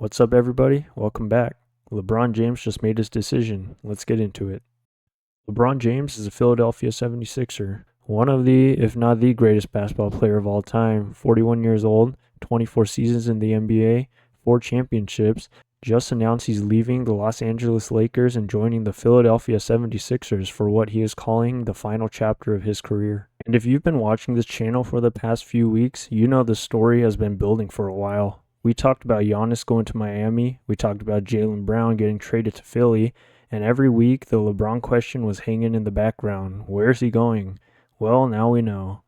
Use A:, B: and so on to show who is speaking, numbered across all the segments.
A: What's up, everybody? Welcome back. LeBron James just made his decision. Let's get into it. LeBron James is a Philadelphia 76er, one of the, if not the greatest basketball player of all time. 41 years old, 24 seasons in the NBA, 4 championships. Just announced he's leaving the Los Angeles Lakers and joining the Philadelphia 76ers for what he is calling the final chapter of his career. And if you've been watching this channel for the past few weeks, you know the story has been building for a while. We talked about Giannis going to Miami. We talked about Jaylen Brown getting traded to Philly. And every week, the LeBron question was hanging in the background. Where's he going? Well, now we know.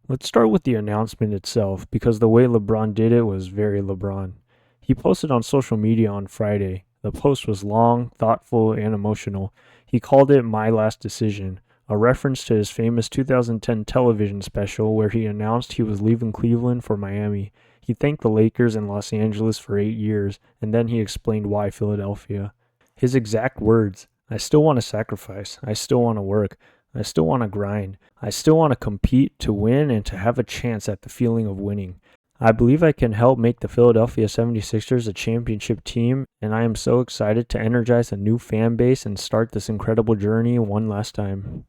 A: Let's start with the announcement itself, because the way LeBron did it was very LeBron. He posted on social media on Friday. The post was long, thoughtful, and emotional. He called it "My Last Decision," a reference to his famous 2010 television special where he announced he was leaving Cleveland for Miami. He thanked the Lakers and Los Angeles for 8 years, and then he explained why Philadelphia. His exact words: "I still want to sacrifice. I still want to work. I still want to grind. I still want to compete to win and to have a chance at the feeling of winning. I believe I can help make the Philadelphia 76ers a championship team, and I am so excited to energize a new fan base and start this incredible journey one last time."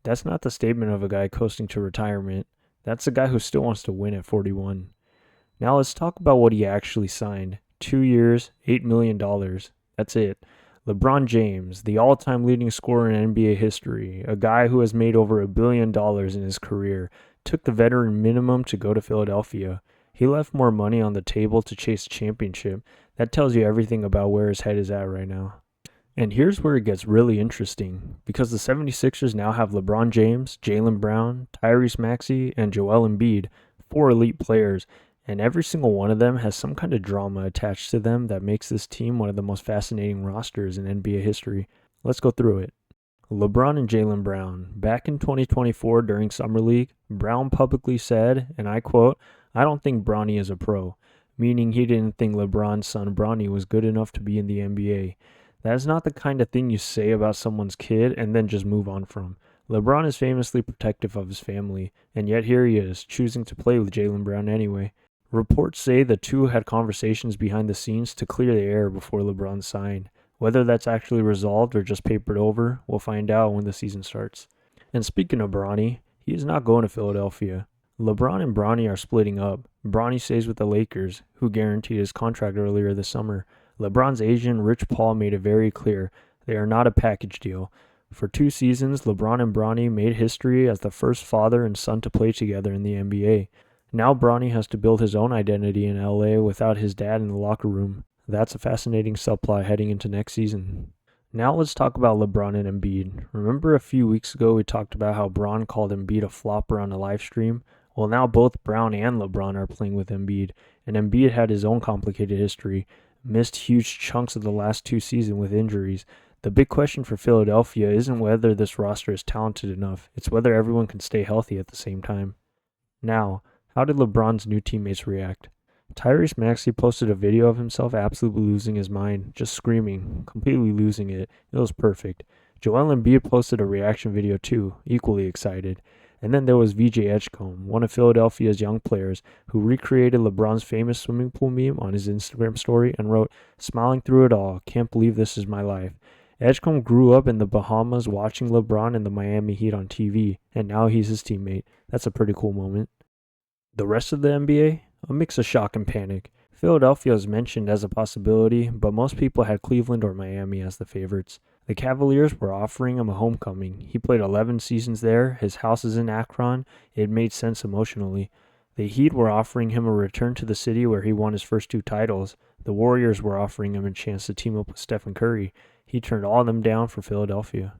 A: That's not the statement of a guy coasting to retirement. That's a guy who still wants to win at 41. Now let's talk about what he actually signed. 2 years, $8 million. That's it. LeBron James, the all-time leading scorer in NBA history, a guy who has made over $1 billion in his career, took the veteran minimum to go to Philadelphia. He left more money on the table to chase a championship. That tells you everything about where his head is at right now. And here's where it gets really interesting, because the 76ers now have LeBron James, Jaylen Brown, Tyrese Maxey, and Joel Embiid, 4 elite players, and every single one of them has some kind of drama attached to them that makes this team one of the most fascinating rosters in NBA history. Let's go through it. LeBron and Jaylen Brown. Back in 2024 during Summer League, Brown publicly said, and I quote, "I don't think Bronny is a pro," meaning he didn't think LeBron's son Bronny was good enough to be in the NBA. That is not the kind of thing you say about someone's kid and then just move on from. LeBron is famously protective of his family, and yet here he is, choosing to play with Jaylen Brown anyway. Reports say the two had conversations behind the scenes to clear the air before LeBron signed. Whether that's actually resolved or just papered over, we'll find out when the season starts. And speaking of Bronny, he is not going to Philadelphia. LeBron and Bronny are splitting up. Bronny stays with the Lakers, who guaranteed his contract earlier this summer. LeBron's agent, Rich Paul, made it very clear they are not a package deal. For 2 seasons, LeBron and Bronny made history as the first father and son to play together in the NBA. Now Bronny has to build his own identity in LA without his dad in the locker room. That's a fascinating subplot heading into next season. Now let's talk about LeBron and Embiid. Remember a few weeks ago we talked about how Bron called Embiid a flopper on a live stream? Well, now both Brown and LeBron are playing with Embiid, and Embiid had his own complicated history. Missed huge chunks of the last 2 seasons with injuries. The big question for Philadelphia isn't whether this roster is talented enough, it's whether everyone can stay healthy at the same time. Now, how did LeBron's new teammates react? Tyrese Maxey posted a video of himself absolutely losing his mind, just screaming, completely losing it. It was perfect. Joel Embiid posted a reaction video too, equally excited. And then there was VJ Edgecombe, one of Philadelphia's young players, who recreated LeBron's famous swimming pool meme on his Instagram story and wrote, "Smiling through it all, can't believe this is my life." Edgecombe grew up in the Bahamas watching LeBron and the Miami Heat on TV, and now he's his teammate. That's a pretty cool moment. The rest of the NBA? A mix of shock and panic. Philadelphia is mentioned as a possibility, but most people had Cleveland or Miami as the favorites. The Cavaliers were offering him a homecoming. He played 11 seasons there, his house is in Akron, it made sense emotionally. The Heat were offering him a return to the city where he won his first 2 titles. The Warriors were offering him a chance to team up with Stephen Curry. He turned all of them down for Philadelphia.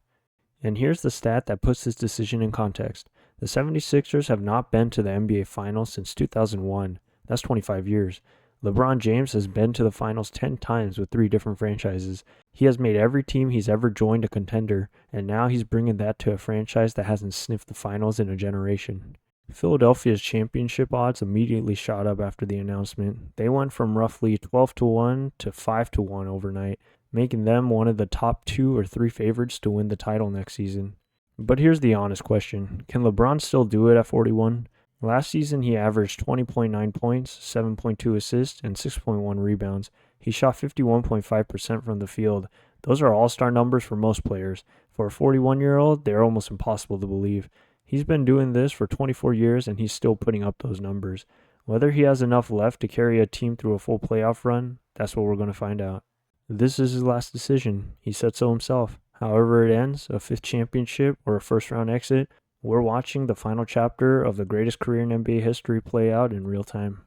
A: And here's the stat that puts this decision in context. The 76ers have not been to the NBA Finals since 2001. That's 25 years. LeBron James has been to the Finals 10 times with 3 different franchises. He has made every team he's ever joined a contender, and now he's bringing that to a franchise that hasn't sniffed the Finals in a generation. Philadelphia's championship odds immediately shot up after the announcement. They went from roughly 12-1 to 5-1 overnight, making them one of the top 2 or 3 favorites to win the title next season. But here's the honest question. Can LeBron still do it at 41? Last season, he averaged 20.9 points, 7.2 assists, and 6.1 rebounds. He shot 51.5% from the field. Those are all-star numbers for most players. For a 41-year-old, they're almost impossible to believe. He's been doing this for 24 years, and he's still putting up those numbers. Whether he has enough left to carry a team through a full playoff run, that's what we're going to find out. This is his last decision. He said so himself. However it ends, a 5th championship or a first-round exit, we're watching the final chapter of the greatest career in NBA history play out in real time.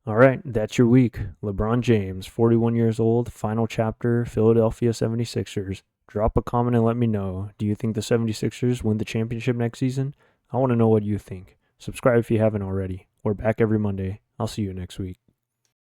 A: All right, that's your week. LeBron James, 41 years old, final chapter, Philadelphia 76ers. Drop a comment and let me know. Do you think the 76ers win the championship next season? I want to know what you think. Subscribe if you haven't already. We're back every Monday. I'll see you next week.